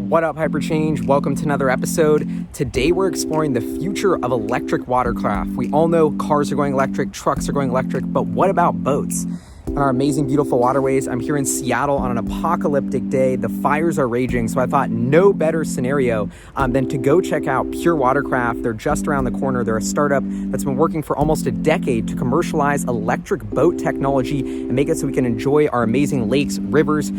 What up, Hyperchange? Welcome to another episode. Today we're exploring the future of electric watercraft. We all know cars are going electric, trucks are going electric, but what about boats? On our amazing, beautiful waterways, I'm here in Seattle on an apocalyptic day. The fires are raging, so I thought no better scenario than to go check out Pure Watercraft. They're just around the corner. They're a startup that's been working for almost a decade to commercialize electric boat technology and make it so we can enjoy our amazing lakes, rivers,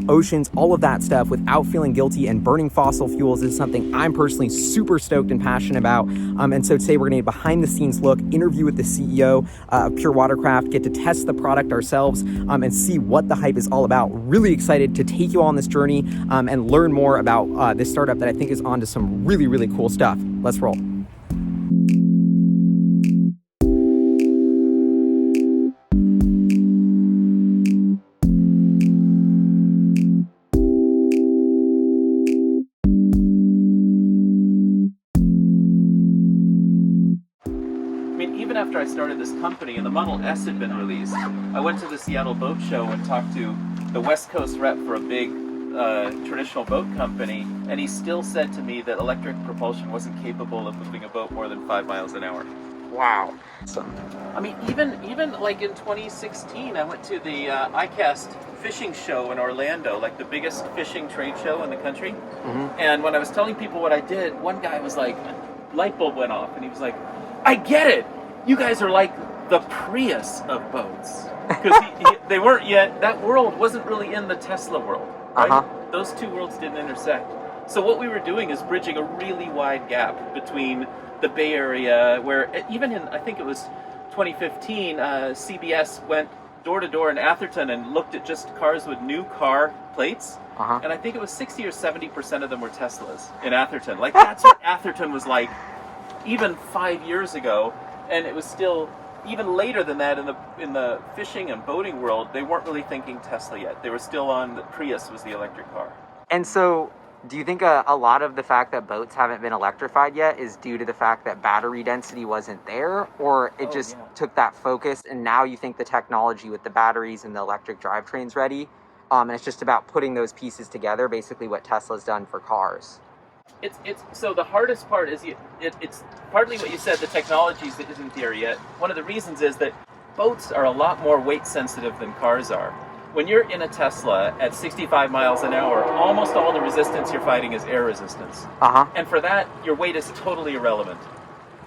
oceans, all of that stuff without feeling guilty and burning fossil fuels. Is something I'm personally super stoked and passionate about. And so today we're going to get a behind-the-scenes look, interview with the CEO of Pure Watercraft, get to test the product ourselves, and see what the hype is all about. Really excited to take you all on this journey and learn more about this startup that I think is onto some really, really cool stuff. Let's roll. After I started this company and the Model S had been released, I went to the Seattle Boat Show and talked to the West Coast rep for a big traditional boat company, and he still said to me that electric propulsion wasn't capable of moving a boat more than 5 miles an hour. Wow. I mean, even like in 2016, I went to the ICAST fishing show in Orlando, like the biggest fishing trade show in the country. Mm-hmm. And when I was telling people what I did, one guy was like, light bulb went off, and he was like, "I get it! You guys are like the Prius of boats." Because they weren't yet, that world wasn't really in the Tesla world, right? Uh-huh. Those two worlds didn't intersect. So what we were doing is bridging a really wide gap between the Bay Area, where even in, I think it was 2015, CBS went door to door in Atherton and looked at just cars with new car plates. Uh-huh. And I think it was 60 or 70% of them were Teslas in Atherton. Like, that's what Atherton was like even 5 years ago. And it was still, even later than that, in the fishing and boating world, they weren't really thinking Tesla yet. They were still on the Prius was the electric car. And so, do you think a lot of the fact that boats haven't been electrified yet is due to the fact that battery density wasn't there, or it took that focus, and now you think the technology with the batteries and the electric drivetrain's ready, and it's just about putting those pieces together, basically what Tesla's done for cars? It's so the hardest part is it's partly what you said, the technology isn't there yet. One of the reasons is that boats are a lot more weight sensitive than cars are. When you're in a Tesla at 65 miles an hour, almost all the resistance you're fighting is air resistance. Uh-huh. And for that, your weight is totally irrelevant.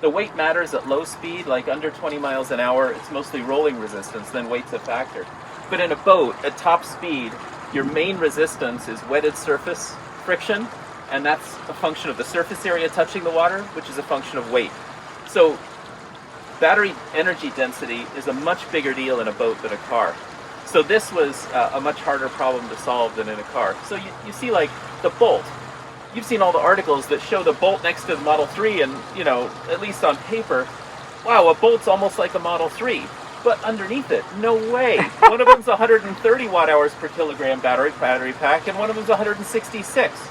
The weight matters at low speed, like under 20 miles an hour, it's mostly rolling resistance, then weight's a factor. But in a boat, at top speed, your main resistance is wetted surface friction, and that's a function of the surface area touching the water, which is a function of weight. So battery energy density is a much bigger deal in a boat than a car. So this was a much harder problem to solve than in a car. So you see, like, the Bolt. You've seen all the articles that show the Bolt next to the Model 3, and, you know, at least on paper, wow, a Bolt's almost like a Model 3. But underneath it, no way. One of them's 130 watt-hours per kilogram battery pack, and one of them's 166.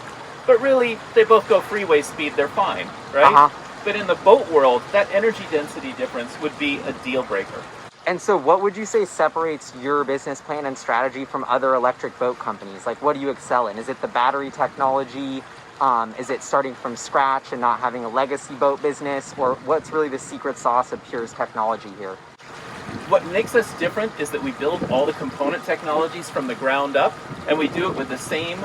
But really, they both go freeway speed, they're fine, right? Uh-huh. But in the boat world, that energy density difference would be a deal breaker. And so what would you say separates your business plan and strategy from other electric boat companies? Like, what do you excel in? Is it the battery technology? Is it starting from scratch and not having a legacy boat business? Or what's really the secret sauce of Pure's technology here? What makes us different is that we build all the component technologies from the ground up, and we do it with the same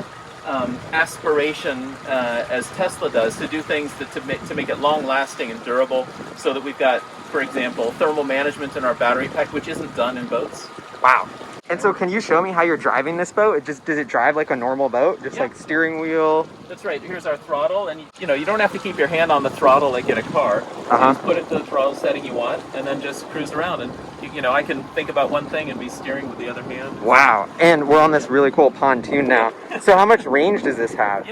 aspiration as Tesla does, to do things to make it long-lasting and durable, so that we've got, for example, thermal management in our battery pack, which isn't done in boats. Wow. And so can you show me how you're driving this boat? Does it drive like a normal boat? Just like steering wheel? That's right. Here's our throttle, and you don't have to keep your hand on the throttle like in a car. Uh-huh. You just put it to the throttle setting you want, and then just cruise around. And I can think about one thing and be steering with the other hand. Wow. And we're on this really cool pontoon now. So how much range does this have?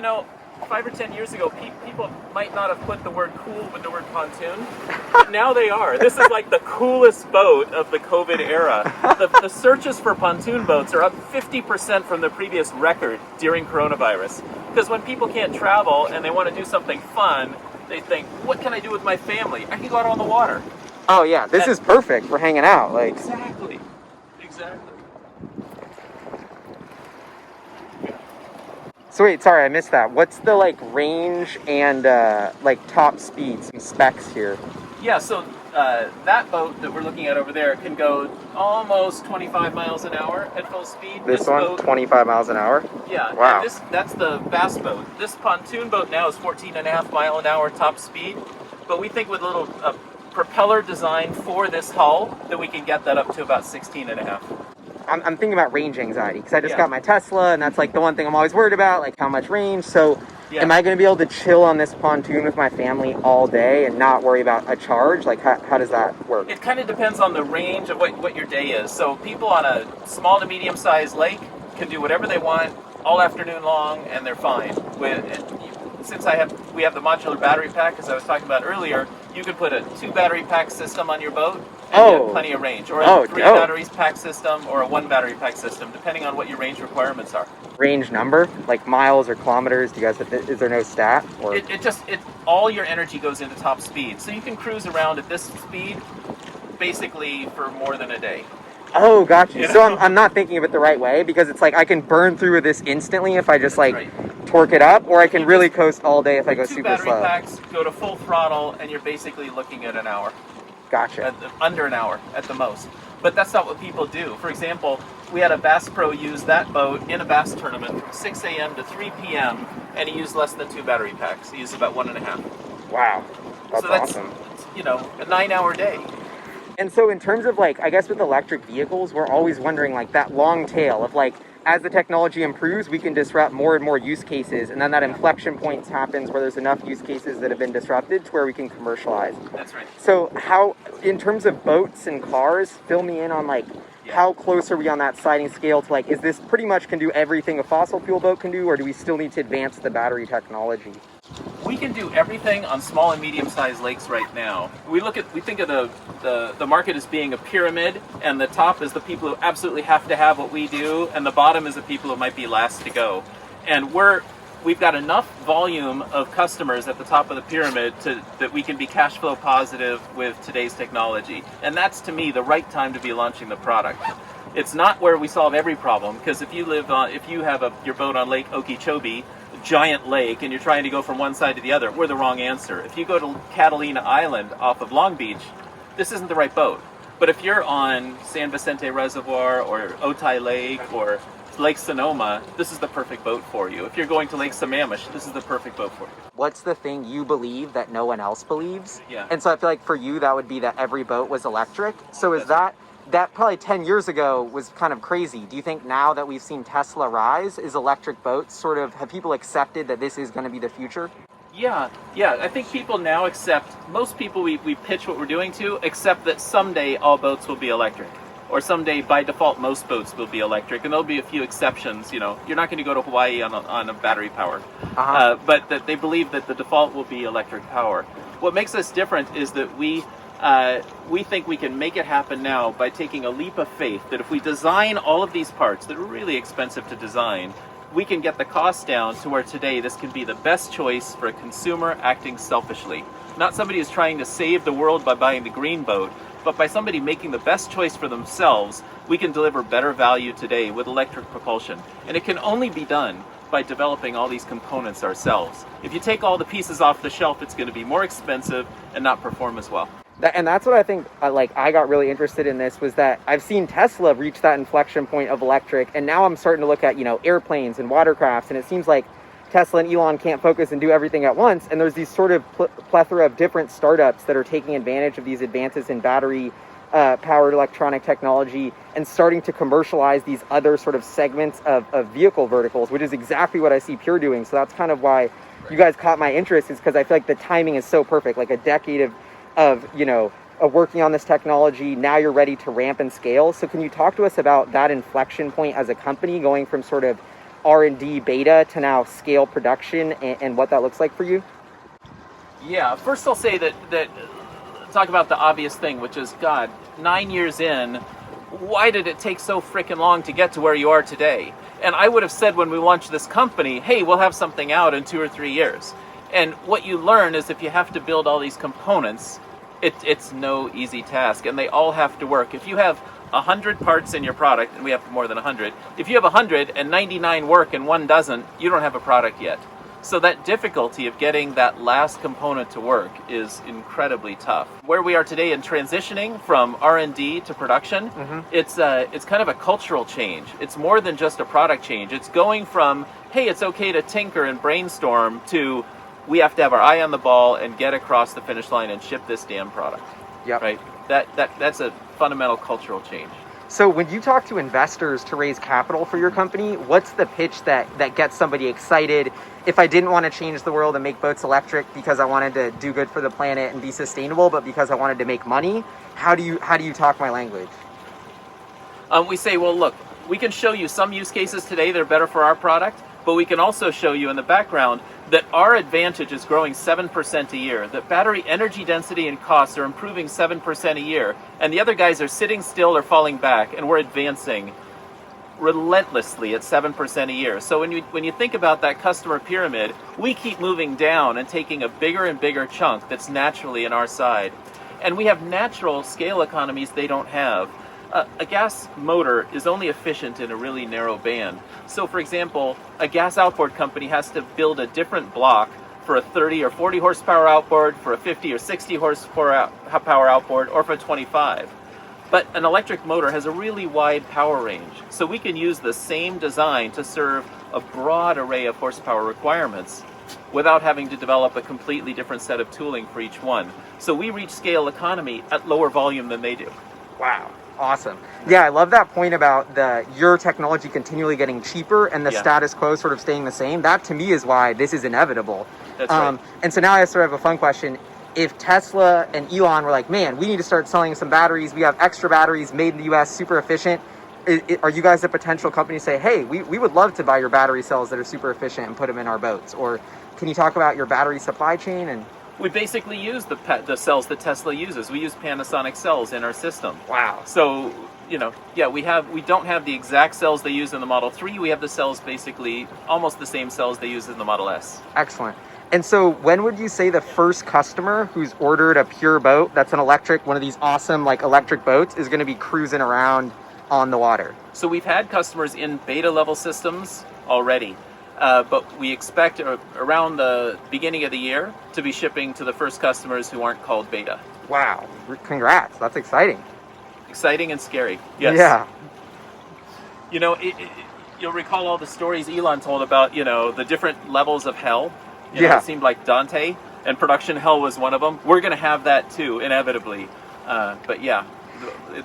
5 or 10 years ago, people might not have put the word cool with the word pontoon, but now they are. This is like the coolest boat of the COVID era. The searches for pontoon boats are up 50% from the previous record during coronavirus. Because when people can't travel and they want to do something fun, they think, what can I do with my family? I can go out on the water. Oh yeah, this is perfect for hanging out. Like Exactly. So wait, sorry, I missed that. What's the like range and like top speed, some specs here? Yeah, so that boat that we're looking at over there can go almost 25 miles an hour at full speed. This one, boat, 25 miles an hour? yeah, Wow. and that's the bass boat. This pontoon boat now is 14.5 mile an hour top speed, but we think with a little propeller design for this hull that we can get that up to about 16.5. I'm thinking about range anxiety because I just Yeah. got my Tesla, and that's like the one thing I'm always worried about, like how much range. So Yeah. am I going to be able to chill on this pontoon with my family all day and not worry about a charge? Like how does that work? It kind of depends on the range of what your day is. So people on a small to medium sized lake can do whatever they want all afternoon long, and they're fine. Since we have the modular battery pack, as I was talking about earlier, you can put a 2 battery pack system on your boat, and you have plenty of range, or a 3 batteries pack system, or a 1 battery pack system, depending on what your range requirements are. Range number, like miles or kilometers? Do you guys is there no stat? Or All your energy goes into top speed, so you can cruise around at this speed basically for more than a day. Oh, gotcha. You know? So I'm not thinking of it the right way, because it's like I can burn through this instantly if I just torque it up, or I can really coast all day if I go super slow. 2 battery packs, go to full throttle, and you're basically looking at an hour. Gotcha. Under an hour at the most. But that's not what people do. For example, we had a Bass Pro use that boat in a bass tournament from 6 a.m. to 3 p.m., and he used less than 2 battery packs. He used about 1.5. Wow. That's awesome. A 9-hour day. And so in terms of I guess with electric vehicles, we're always wondering that long tail of as the technology improves, we can disrupt more and more use cases, and then that inflection point happens where there's enough use cases that have been disrupted to where we can commercialize. That's right. So how, in terms of boats and cars, fill me in on how close are we on that sliding scale to is this pretty much can do everything a fossil fuel boat can do, or do we still need to advance the battery technology? We can do everything on small and medium-sized lakes right now. We think of the market as being a pyramid, and the top is the people who absolutely have to have what we do, and the bottom is the people who might be last to go. And we've got enough volume of customers at the top of the pyramid that we can be cash flow positive with today's technology. And that's, to me, the right time to be launching the product. It's not where we solve every problem, because if you have your boat on Lake Okeechobee, giant lake, and you're trying to go from one side to the other, we're the wrong answer. If you go to Catalina Island off of Long Beach, this isn't the right boat. But if you're on San Vicente Reservoir or Otay Lake or Lake Sonoma, this is the perfect boat for you. If you're going to Lake Sammamish, this is the perfect boat for you. What's the thing you believe that no one else believes? Yeah. And so I feel like for you, that would be that every boat was electric. So is that probably 10 years ago was kind of crazy. Do you think now that we've seen Tesla rise, is electric boats have people accepted that this is going to be the future? Yeah. I think people now most people we pitch what we're doing to, accept that someday all boats will be electric. Or someday, by default, most boats will be electric. And there'll be a few exceptions, You're not going to go to Hawaii on a battery power. But that they believe that the default will be electric power. What makes us different is that we think we can make it happen now by taking a leap of faith that if we design all of these parts that are really expensive to design, we can get the cost down to where today this can be the best choice for a consumer acting selfishly. Not somebody who's trying to save the world by buying the green boat, but by somebody making the best choice for themselves. We can deliver better value today with electric propulsion. And it can only be done by developing all these components ourselves. If you take all the pieces off the shelf, it's going to be more expensive and not perform as well. And that's what I think, I got really interested in this, was that I've seen Tesla reach that inflection point of electric, and now I'm starting to look at, airplanes and watercrafts, and it seems like Tesla and Elon can't focus and do everything at once, and there's these sort of plethora of different startups that are taking advantage of these advances in battery powered electronic technology and starting to commercialize these other sort of segments of vehicle verticals, which is exactly what I see Pure doing. So that's kind of why you guys caught my interest, is because I feel like the timing is so perfect, like a decade of working on this technology. Now you're ready to ramp and scale. So can you talk to us about that inflection point as a company, going from sort of R&D beta to now scale production, and what that looks like for you? Yeah, first I'll say that talk about the obvious thing, which is, God, 9 years in, why did it take so freaking long to get to where you are today? And I would have said when we launched this company, hey, we'll have something out in 2 or 3 years. And what you learn is if you have to build all these components, it's no easy task, and they all have to work. If you have 100 parts in your product, and we have more than 100, if you have 100 and 99 work and one doesn't, you don't have a product yet. So that difficulty of getting that last component to work is incredibly tough. Where we are today in transitioning from R&D to production, it's kind of a cultural change. It's more than just a product change. It's going from, hey, it's okay to tinker and brainstorm, to we have to have our eye on the ball and get across the finish line and ship this damn product. Yep. Right? That's a fundamental cultural change. So when you talk to investors to raise capital for your company, what's the pitch that gets somebody excited? If I didn't want to change the world and make boats electric because I wanted to do good for the planet and be sustainable, but because I wanted to make money, how do you talk my language? We say, well, look, we can show you some use cases today that are better for our product, but we can also show you in the background that our advantage is growing 7% a year, that battery energy density and costs are improving 7% a year, and the other guys are sitting still or falling back, and we're advancing relentlessly at 7% a year. So when you think about that customer pyramid, we keep moving down and taking a bigger and bigger chunk that's naturally in our side. And we have natural scale economies they don't have. A gas motor is only efficient in a really narrow band. So for example, a gas outboard company has to build a different block for a 30 or 40 horsepower outboard, for a 50 or 60 horsepower outboard, or for a 25. But an electric motor has a really wide power range. So we can use the same design to serve a broad array of horsepower requirements without having to develop a completely different set of tooling for each one. So we reach scale economy at lower volume than they do. Wow. Awesome. Yeah, I love that point about your technology continually getting cheaper and the status quo sort of staying the same. That to me is why this is inevitable. That's right. And so now I sort of have a fun question. If Tesla and Elon were like, man, we need to start selling some batteries. We have extra batteries made in the US, super efficient. Are you guys a potential company to say, hey, we would love to buy your battery cells that are super efficient and put them in our boats? Or can you talk about your battery supply chain? And we basically use the cells that Tesla uses. We use Panasonic cells in our system. Wow. So, we don't have the exact cells they use in the Model 3. We have the cells basically almost the same cells they use in the Model S. Excellent. And so when would you say the first customer who's ordered a pure boat that's an electric, one of these awesome like electric boats, is going to be cruising around on the water? So we've had customers in beta level systems already. But we expect around the beginning of the year to be shipping to the first customers who aren't called beta. Wow. Congrats. That's exciting. Exciting and scary. Yes. Yeah. You'll recall all the stories Elon told about, the different levels of hell. It seemed like Dante, and production hell was one of them. We're going to have that too, inevitably. But yeah,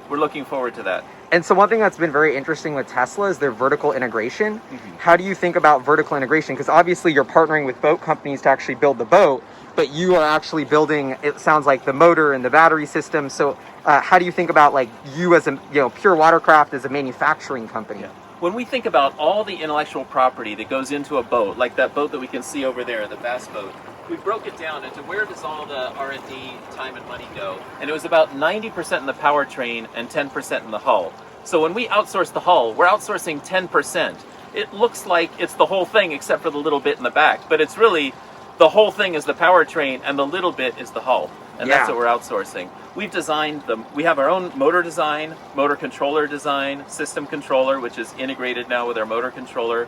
we're looking forward to that. And so one thing that's been very interesting with Tesla is their vertical integration. How do you think about vertical integration? Because obviously you're partnering with boat companies to actually build the boat, but you are actually building, it sounds like, the motor and the battery system. So how do you think about like you as a pure Watercraft as a manufacturing company? Yeah. When we think about all the intellectual property that goes into a boat, like that boat that we can see over there, the bass boat, we broke it down into where does all the R&D time and money go? And it was about 90% in the powertrain and 10% in the hull. So when we outsource the hull, we're outsourcing 10%. It looks like it's the whole thing except for the little bit in the back, but it's really the whole thing is the powertrain and the little bit is the hull. And that's what we're outsourcing. We've designed them. We have our own motor design, motor controller design, system controller, which is integrated now with our motor controller,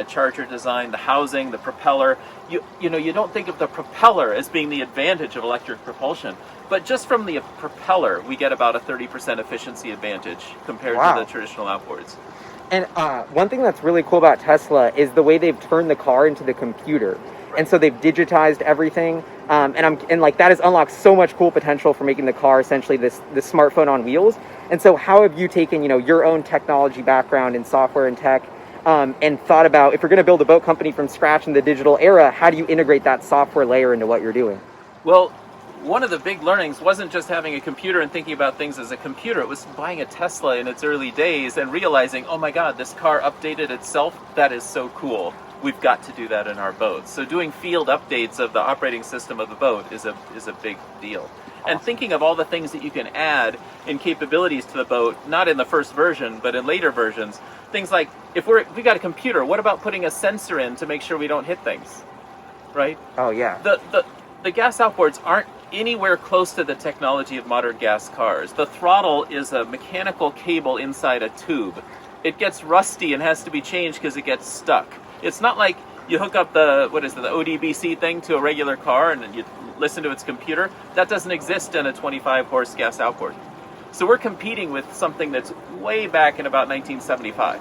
charger design, the housing, the propeller. You don't think of the propeller as being the advantage of electric propulsion, but just from the propeller, we get about a 30% efficiency advantage compared to the traditional outboards. And one thing that's really cool about Tesla is the way they've turned the car into the computer. And so they've digitized everything, and that has unlocked so much cool potential for making the car essentially this smartphone on wheels. And so, how have you taken your own technology background in software and tech, and thought about, if you're going to build a boat company from scratch in the digital era, how do you integrate that software layer into what you're doing? Well, one of the big learnings wasn't just having a computer and thinking about things as a computer. It was buying a Tesla in its early days and realizing, oh my God, this car updated itself. That is so cool. We've got to do that in our boats. So doing field updates of the operating system of the boat is a big deal. Awesome. And thinking of all the things that you can add in capabilities to the boat, not in the first version, but in later versions. Things like, if we got a computer, what about putting a sensor in to make sure we don't hit things, right? Oh yeah. The gas outboards aren't anywhere close to the technology of modern gas cars. The throttle is a mechanical cable inside a tube. It gets rusty and has to be changed because it gets stuck. It's not like you hook up the ODBC thing to a regular car and then you listen to its computer. That doesn't exist in a 25 horse gas outboard. So we're competing with something that's way back in about 1975.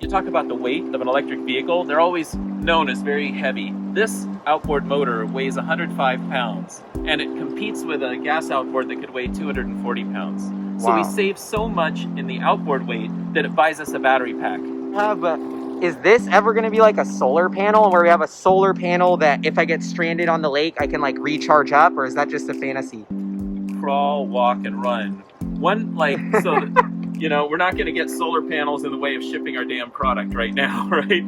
Talk about the weight of an electric vehicle, they're always known as very heavy. This outboard motor weighs 105 pounds, and it competes with a gas outboard that could weigh 240 pounds. So Wow. we save so much in the outboard weight that it buys us a battery pack. Is this ever going to be like a solar panel where we have a solar panel that if I get stranded on the lake, I can like recharge up, or is that just a fantasy? Crawl, walk, and run. We're not going to get solar panels in the way of shipping our damn product right now, right?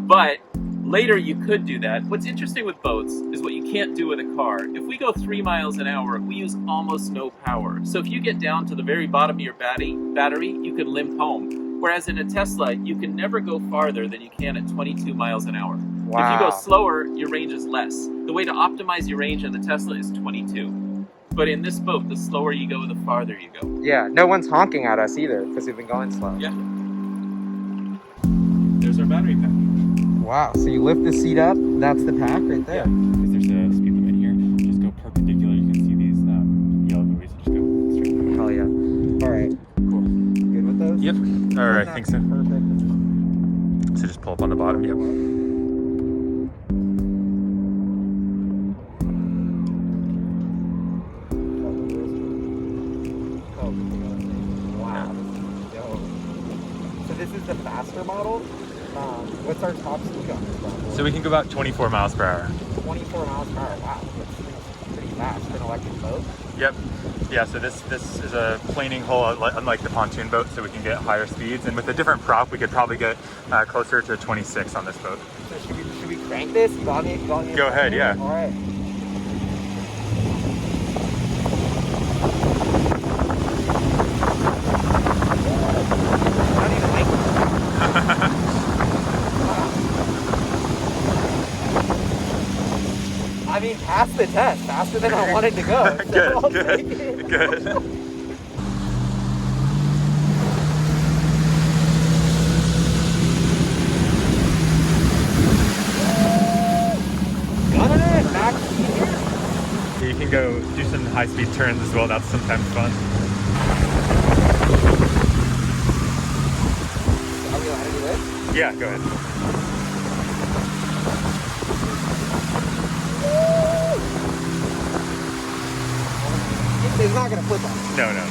But later you could do that. What's interesting with boats is what you can't do with a car. If we go 3 miles an hour, we use almost no power. So if you get down to the very bottom of your battery, you can limp home. Whereas in a Tesla, you can never go farther than you can at 22 miles an hour. Wow. If you go slower, your range is less. The way to optimize your range in the Tesla is 22. But in this boat, the slower you go, the farther you go. Yeah, no one's honking at us either because we've been going slow. Yeah. There's our battery pack. Wow, so you lift the seat up, that's the pack right there. Because there's a speed limit here. Just go perpendicular. You can see these yellow buoys. Just go straight. Hell yeah. All right, Cool. good with those? Yep. All right, I think so. Perfect. So just pull up on the bottom. Yep. Wow. So this is the faster model. What's our top speed on this model? So we can go about 24 miles per hour. 24 miles per hour. Wow, that's pretty fast for an electric boat. Yep. Yeah, so this is a planing hull, unlike the pontoon boat, so we can get higher speeds. And with a different prop, we could probably get closer to 26 on this boat. So should we crank this? You got me? Go ahead, yeah. All right. I don't even like it. I mean, passed the test faster than I wanted to go. So Good, I'll good, take it. good. Gunning it, max speed here. You can go do some high-speed turns as well. That's sometimes fun. Are we allowed to do this? Yeah, go ahead. It's not gonna flip on us. No, no.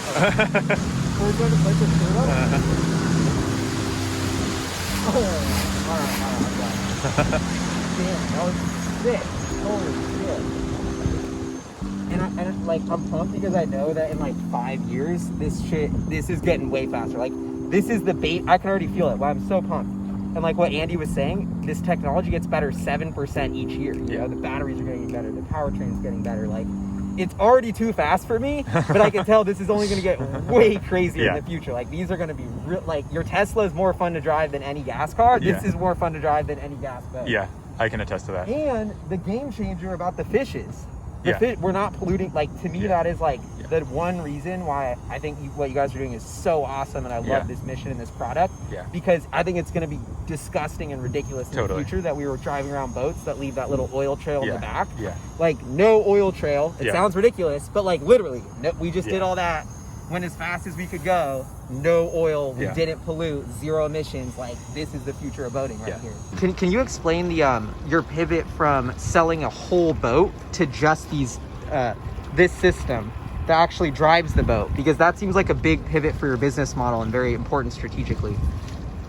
We're going to flip it through us? Oh, alright, damn, that was sick. Holy shit. And I'm pumped because I know that in like 5 years, this is getting way faster. Like, this is the bait. I can already feel it. Wow, I'm so pumped. And like what Andy was saying, this technology gets better 7% each year. You know, the batteries are getting better, the powertrain's getting better. Like, it's already too fast for me, but I can tell this is only going to get way crazier in the future. Like, these are going to be real. Like, your Tesla is more fun to drive than any gas car. This is more fun to drive than any gas boat. Yeah, I can attest to that. And the game changer about the fishes. Yeah. We're not polluting. Like, to me, that is like the one reason why I think what you guys are doing is so awesome, and I love this mission and this product. Yeah. Because I think it's going to be disgusting and ridiculous in the future that we were driving around boats that leave that little oil trail in the back. Yeah. Like, no oil trail. It sounds ridiculous, but like literally, we just did all that, went as fast as we could go, no oil, we didn't pollute, zero emissions. Like, this is the future of boating right here. Can you explain the your pivot from selling a whole boat to just these this system that actually drives the boat? Because that seems like a big pivot for your business model and very important strategically.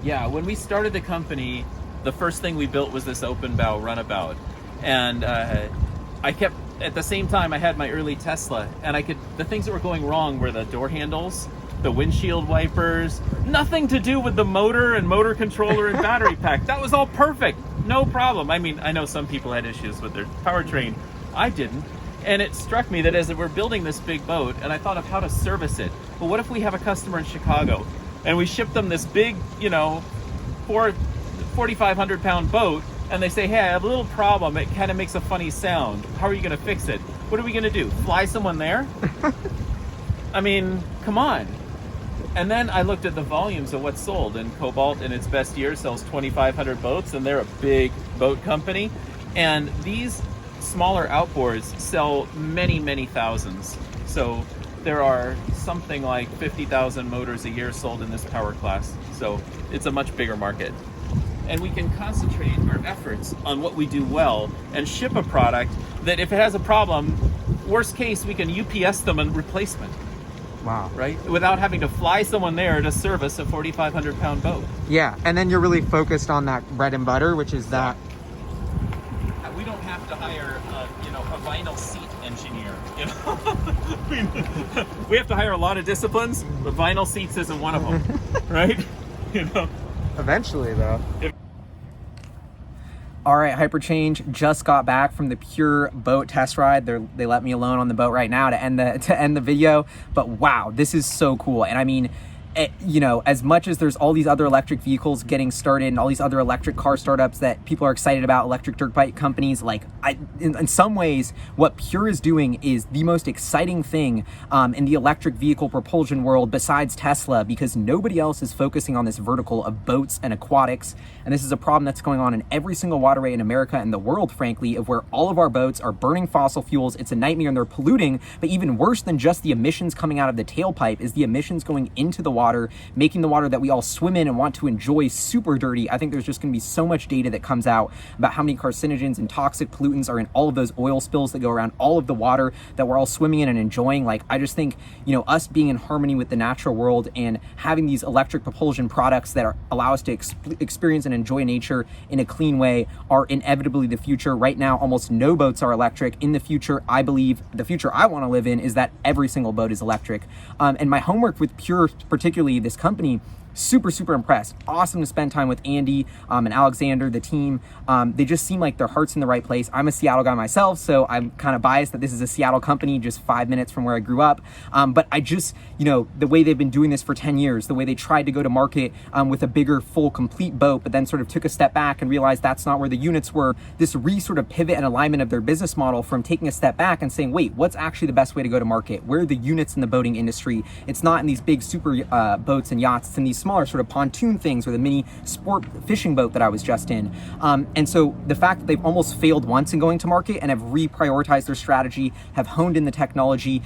Yeah, when we started the company, the first thing we built was this open bow runabout. And I kept, at the same time, I had my early Tesla, and the things that were going wrong were the door handles, the windshield wipers, nothing to do with the motor and motor controller and battery pack. That was all perfect, no problem. I mean, I know some people had issues with their powertrain. I didn't. And it struck me that as we're building this big boat, and I thought of how to service it. Well, what if we have a customer in Chicago and we ship them this big, 4,500 pound boat, and they say, hey, I have a little problem. It kind of makes a funny sound. How are you going to fix it? What are we going to do? Fly someone there? I mean, come on. And then I looked at the volumes of what's sold, and Cobalt in its best year sells 2,500 boats, and they're a big boat company. And these smaller outboards sell many, many thousands. So there are something like 50,000 motors a year sold in this power class. So it's a much bigger market. And we can concentrate our efforts on what we do well and ship a product that if it has a problem, worst case, we can UPS them a replacement. Wow. Right? Without having to fly someone there to service a 4,500 pound boat. Yeah, and then you're really focused on that bread and butter, which is that. We don't have to hire a vinyl seat engineer. We have to hire a lot of disciplines, but vinyl seats isn't one of them, right? Eventually, though. All right, Hyperchange just got back from the Pure boat test ride. They let me alone on the boat right now to end the video. But wow, this is so cool. And I mean, as much as there's all these other electric vehicles getting started and all these other electric car startups that people are excited about, electric dirt bike companies, in some ways, what Pure is doing is the most exciting thing in the electric vehicle propulsion world besides Tesla, because nobody else is focusing on this vertical of boats and aquatics. And this is a problem that's going on in every single waterway in America and the world, frankly, of where all of our boats are burning fossil fuels. It's a nightmare and they're polluting. But even worse than just the emissions coming out of the tailpipe is the emissions going into the water, making the water that we all swim in and want to enjoy super dirty. I think there's just going to be so much data that comes out about how many carcinogens and toxic pollutants are in all of those oil spills that go around all of the water that we're all swimming in and enjoying. I just think, us being in harmony with the natural world and having these electric propulsion products that allow us to experience and enjoy nature in a clean way are inevitably the future. Right now, almost no boats are electric. In the future, I believe the future I want to live in is that every single boat is electric. And my homework with Pure, particularly this company, super impressed. Awesome to spend time with Andy and Alexander, the team. They just seem like their heart's in the right place. I'm a Seattle guy myself, so I'm kind of biased that this is a Seattle company just 5 minutes from where I grew up. But I just, the way they've been doing this for 10 years, the way they tried to go to market with a bigger, full, complete boat, but then sort of took a step back and realized that's not where the units were. This sort of pivot and alignment of their business model from taking a step back and saying, wait, what's actually the best way to go to market? Where are the units in the boating industry? It's not in these big super boats and yachts. It's in these smaller sort of pontoon things or the mini sport fishing boat that I was just in. And so the fact that they've almost failed once in going to market and have reprioritized their strategy, have honed in the technology,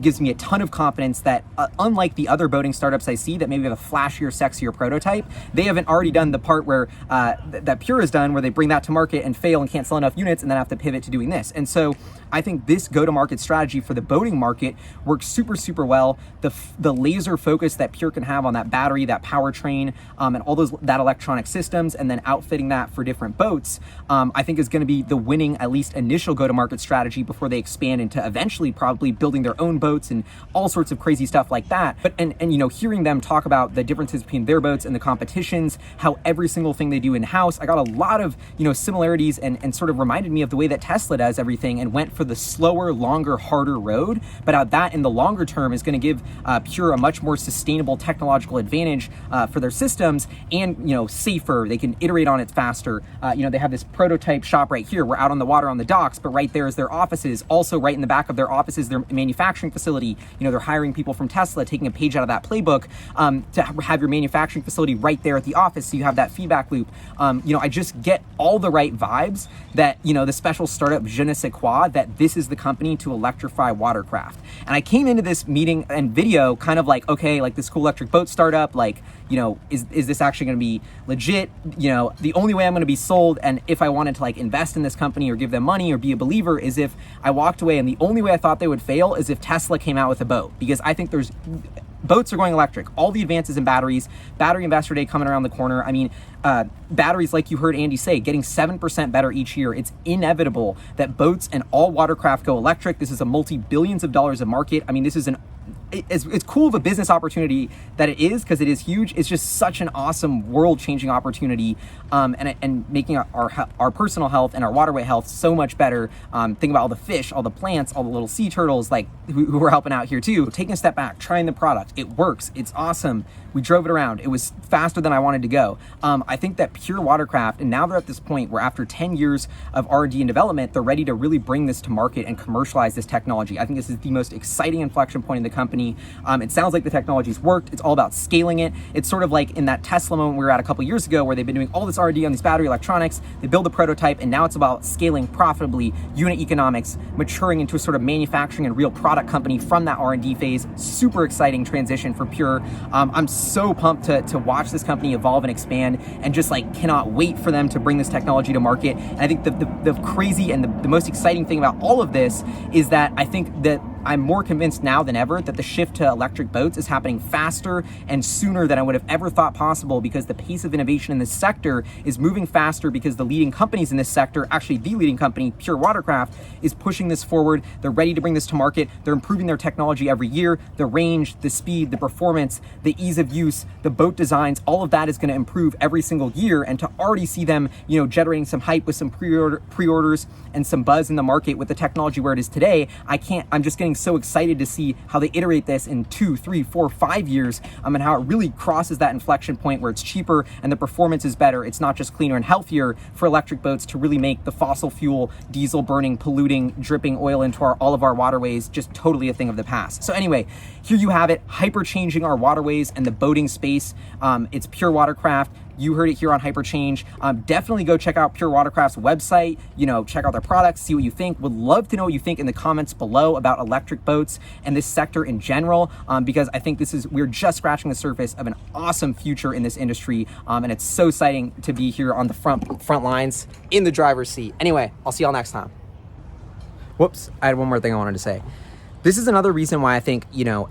gives me a ton of confidence that unlike the other boating startups I see that maybe have a flashier, sexier prototype, they haven't already done the part where that Pure has done, where they bring that to market and fail and can't sell enough units and then have to pivot to doing this. And so I think this go-to-market strategy for the boating market works super well. The laser focus that Pure can have on that battery, that powertrain, and all that electronic systems, and then outfitting that for different boats, I think is going to be the winning, at least initial go-to-market strategy before they expand into eventually probably building their own boats and all sorts of crazy stuff like that. But and hearing them talk about the differences between their boats and the competitions, how every single thing they do in-house, I got a lot of similarities and sort of reminded me of the way that Tesla does everything and went for the slower, longer, harder road. But that in the longer term is going to give Pure a much more sustainable technological advantage for their systems, and safer. They can iterate on it faster. They have this prototype shop right here. We're out on the water on the docks, but right there is their offices. Also, right in the back of their offices, their manufacturing facility. They're hiring people from Tesla, taking a page out of that playbook to have your manufacturing facility right there at the office, so you have that feedback loop. I just get all the right vibes that the special startup je ne sais quoi, that this is the company to electrify watercraft. And I came into this meeting and video kind of like, okay, like this cool electric boat startup, is this actually going to be legit? The only way I'm going to be sold, and if I wanted to invest in this company or give them money or be a believer, is if I walked away, and the only way I thought they would fail is if Tesla came out with a boat, because I think boats are going electric. All the advances in batteries, Battery Investor Day coming around the corner. I mean, batteries, like you heard Andy say, getting 7% better each year. It's inevitable that boats and all watercraft go electric. This is a multi-billions of dollars of market. I mean, this is it's cool of a business opportunity that it is, because it is huge. It's just such an awesome world-changing opportunity, and making our personal health and our waterway health so much better. Think about all the fish, all the plants, all the little sea turtles, like who are helping out here too. Taking a step back, trying the product, it works, it's awesome. We drove it around, it was faster than I wanted to go. I think that Pure Watercraft, and now they're at this point where after 10 years of R&D and development, they're ready to really bring this to market and commercialize this technology. I think this is the most exciting inflection point in the company. It sounds like the technology's worked. It's all about scaling it. It's sort of like in that Tesla moment we were at a couple years ago, where they've been doing all this R&D on these battery electronics. They build a prototype, and now it's about scaling profitably, unit economics, maturing into a sort of manufacturing and real product company from that R&D phase. Super exciting transition for Pure. I'm so pumped to watch this company evolve and expand, and just like cannot wait for them to bring this technology to market. And I think the crazy and the most exciting thing about all of this is that I think that I'm more convinced now than ever that the shift to electric boats is happening faster and sooner than I would have ever thought possible, because the pace of innovation in this sector is moving faster, because the leading companies in this sector, actually the leading company, Pure Watercraft, is pushing this forward. They're ready to bring this to market. They're improving their technology every year. The range, the speed, the performance, the ease of use, the boat designs, all of that is going to improve every single year. And to already see them, generating some hype with some pre-orders and some buzz in the market with the technology where it is today, I'm just getting so excited to see how they iterate this in 2, 3, 4, 5 years, and how it really crosses that inflection point where it's cheaper and the performance is better. It's not just cleaner and healthier for electric boats to really make the fossil fuel, diesel burning, polluting, dripping oil into all of our waterways just totally a thing of the past. So anyway, here you have it, hyper changing our waterways and the boating space. It's Pure Watercraft. You heard it here on Hyperchange. Definitely go check out Pure Watercraft's website, check out their products, see what you think. Would love to know what you think in the comments below about electric boats and this sector in general, because I think we're just scratching the surface of an awesome future in this industry, and it's so exciting to be here on the front lines in the driver's seat. Anyway, I'll see y'all next time. Whoops, I had one more thing I wanted to say. This is another reason why I think,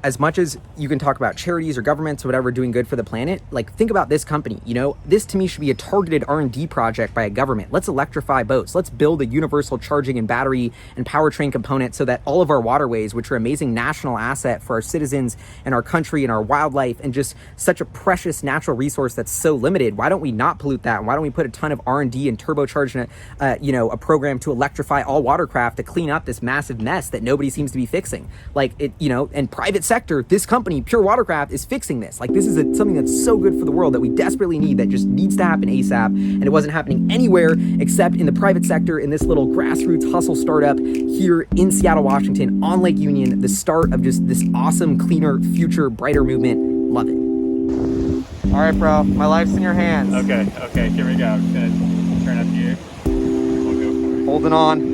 as much as you can talk about charities or governments or whatever doing good for the planet, like think about this company. This to me should be a targeted R&D project by a government. Let's electrify boats. Let's build a universal charging and battery and powertrain component so that all of our waterways, which are an amazing national asset for our citizens and our country and our wildlife, and just such a precious natural resource that's so limited, why don't we not pollute that? And why don't we put a ton of R&D and turbocharge a program to electrify all watercraft to clean up this massive mess that nobody seems to be fixing? And private sector, this company, Pure Watercraft, is fixing this. This is something that's so good for the world that we desperately need, that just needs to happen ASAP. And it wasn't happening anywhere except in the private sector, in this little grassroots hustle startup here in Seattle, Washington, on Lake Union, the start of just this awesome, cleaner, future, brighter movement. Love it. All right, bro, my life's in your hands. Okay, here we go. I'm gonna turn up here. We'll go for it. Holding on.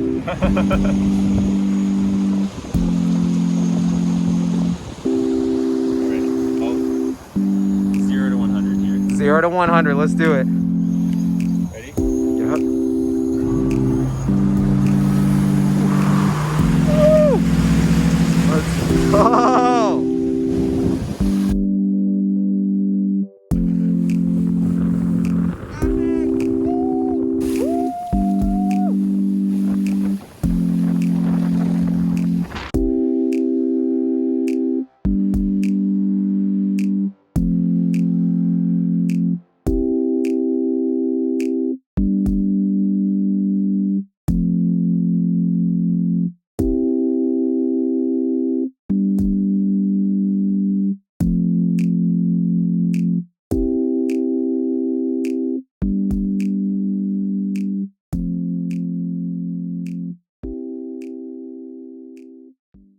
0 to 100, let's do it.